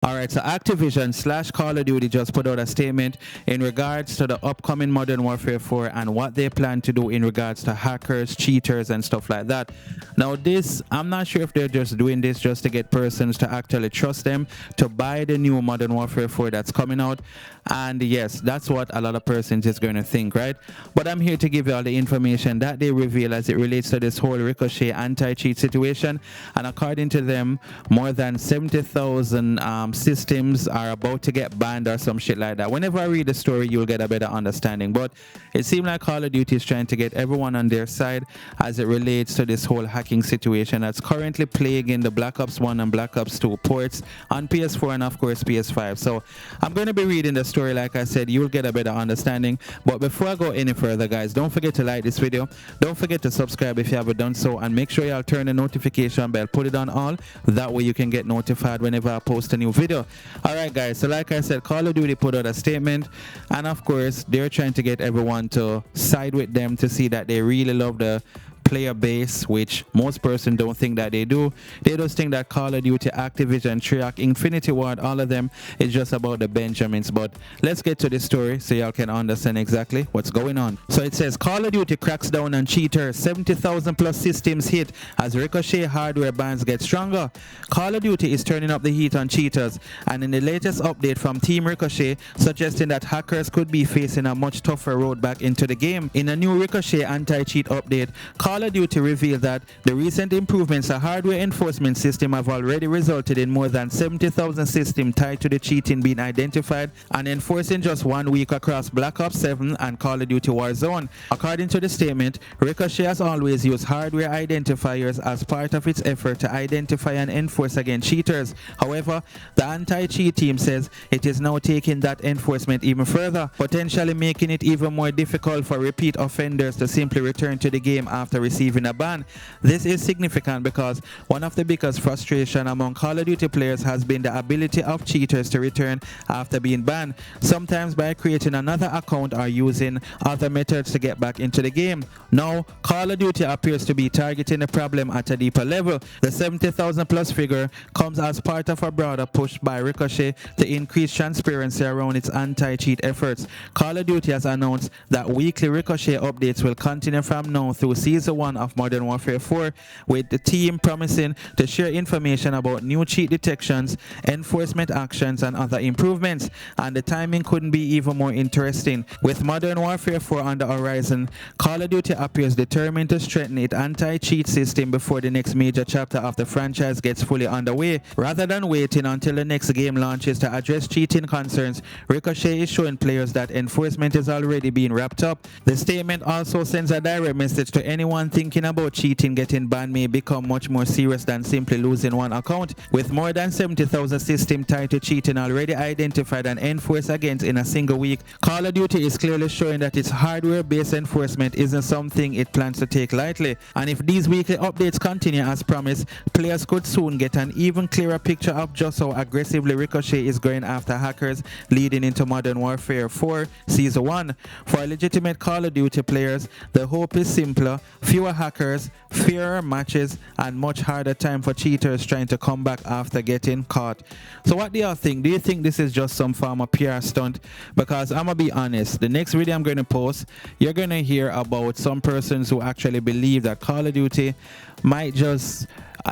All right, so Activision slash Call of Duty just put out a statement in regards to the upcoming Modern Warfare 4 and what they plan to do in regards to hackers, cheaters, and stuff like that. Now, this, I'm not sure if they're just doing this just to get persons to actually trust them to buy the new Modern Warfare 4 that's coming out. And yes, that's what a lot of persons is going to think, right? But I'm here to give you all the information that they reveal as it relates to this whole Ricochet anti-cheat situation. And according to them, more than 70,000 systems are about to get banned or some shit like that. Whenever I read the story, you'll get a better understanding. But it seems like Call of Duty is trying to get everyone on their side as it relates to this whole hacking situation that's currently plaguing the Black Ops 1 and Black Ops 2 ports on PS4 and of course PS5. So I'm going to be reading the story. Like I said, you'll get a better understanding. But before I go any further, guys, don't forget to like this video. Don't forget to subscribe if you haven't done so, and make sure y'all turn the notification bell, put it on all. That way you can get notified whenever I post a new video. All right, guys, so like I said, Call of Duty put out a statement, and of course they're trying to get everyone to side with them to see that they really love the player base, which most persons don't think that they do. They just think that Call of Duty, Activision, Treyarch, Infinity Ward, all of them is just about the Benjamins. But let's get to the story so y'all can understand exactly what's going on. So it says Call of Duty cracks down on cheaters, 70,000 plus systems hit as Ricochet hardware bans get stronger. Call of Duty is turning up the heat on cheaters, and in the latest update from Team Ricochet suggesting that hackers could be facing a much tougher road back into the game. In a new Ricochet anti-cheat update, Call of Duty revealed that the recent improvements to hardware enforcement system have already resulted in more than 70,000 systems tied to the cheating being identified and enforced in just 1 week across Black Ops 7 and Call of Duty Warzone. According to the statement, Ricochet has always used hardware identifiers as part of its effort to identify and enforce against cheaters. However, the anti-cheat team says it is now taking that enforcement even further, potentially making it even more difficult for repeat offenders to simply return to the game after receiving a ban. This is significant because one of the biggest frustration among Call of Duty players has been the ability of cheaters to return after being banned, sometimes by creating another account or using other methods to get back into the game. Now, Call of Duty appears to be targeting the problem at a deeper level. The 70,000 plus figure comes as part of a broader push by Ricochet to increase transparency around its anti-cheat efforts. Call of Duty has announced that weekly Ricochet updates will continue from now through Season 1 of Modern Warfare 4, with the team promising to share information about new cheat detections, enforcement actions, and other improvements. And the timing couldn't be even more interesting. With Modern Warfare 4 on the horizon, Call of Duty appears determined to strengthen its anti-cheat system before the next major chapter of the franchise gets fully underway. Rather than waiting until the next game launches to address cheating concerns, Ricochet is showing players that enforcement is already being wrapped up. The statement also sends a direct message to anyone thinking about cheating. Getting banned may become much more serious than simply losing one account. With more than 70,000 systems tied to cheating already identified and enforced against in a single week, Call of Duty is clearly showing that its hardware-based enforcement isn't something it plans to take lightly. And if these weekly updates continue as promised, players could soon get an even clearer picture of just how aggressively Ricochet is going after hackers leading into Modern Warfare 4 Season 1. For legitimate Call of Duty players, the hope is simpler: fewer hackers, fairer matches, and much harder time for cheaters trying to come back after getting caught. So what do y'all think? Do you think this is just some form of PR stunt? Because I'm gonna be honest, the next video I'm going to post, you're going to hear about some persons who actually believe that Call of Duty might just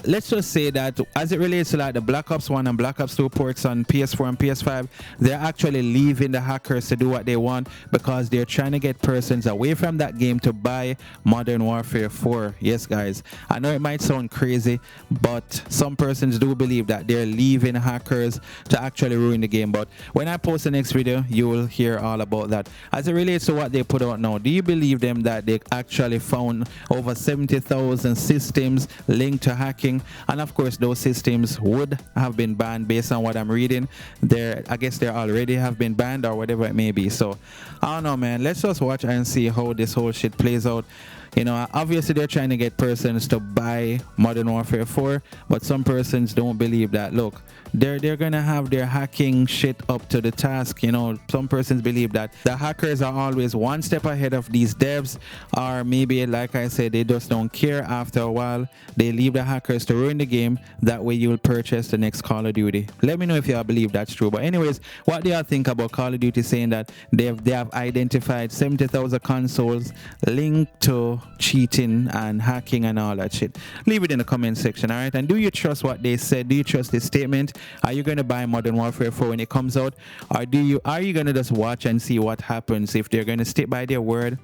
let's just say that as it relates to like the Black Ops 1 and Black Ops 2 ports on PS4 and PS5, they're actually leaving the hackers to do what they want because they're trying to get persons away from that game to buy Modern Warfare 4. Yes, guys, I know it might sound crazy, but some persons do believe that they're leaving hackers to actually ruin the game. But when I post the next video, you will hear all about that. As it relates to what they put out now, do you believe them that they actually found over 70,000 systems linked to hacking? And of course those systems would have been banned based on what I'm reading. I guess they already have been banned or whatever it may be. So I don't know, man, let's just watch and see how this whole shit plays out. You know, obviously they're trying to get persons to buy Modern Warfare 4, but some persons don't believe that. Look, they're gonna have their hacking shit up to the task. You know, some persons believe that the hackers are always one step ahead of these devs, or maybe, like I said, they just don't care. After a while, they leave the hackers to ruin the game. That way you will purchase the next Call of Duty. Let me know if y'all believe that's true. But anyways, what do y'all think about Call of Duty saying that they have identified 70,000 consoles linked to cheating and hacking and all that shit? Leave it in the comment section. All right, and do you trust what they said? Do you trust this statement? Are you going to buy Modern Warfare 4 when it comes out, or are you going to just watch and see what happens if they're going to stick by their word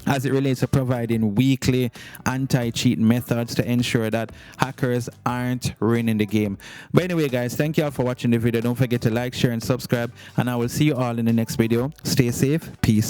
as it relates to providing weekly anti-cheat methods to ensure that hackers aren't ruining the game? But anyway, guys, thank you all for watching the video. Don't forget to like, share, and subscribe, and I will see you all in the next video. Stay safe. Peace.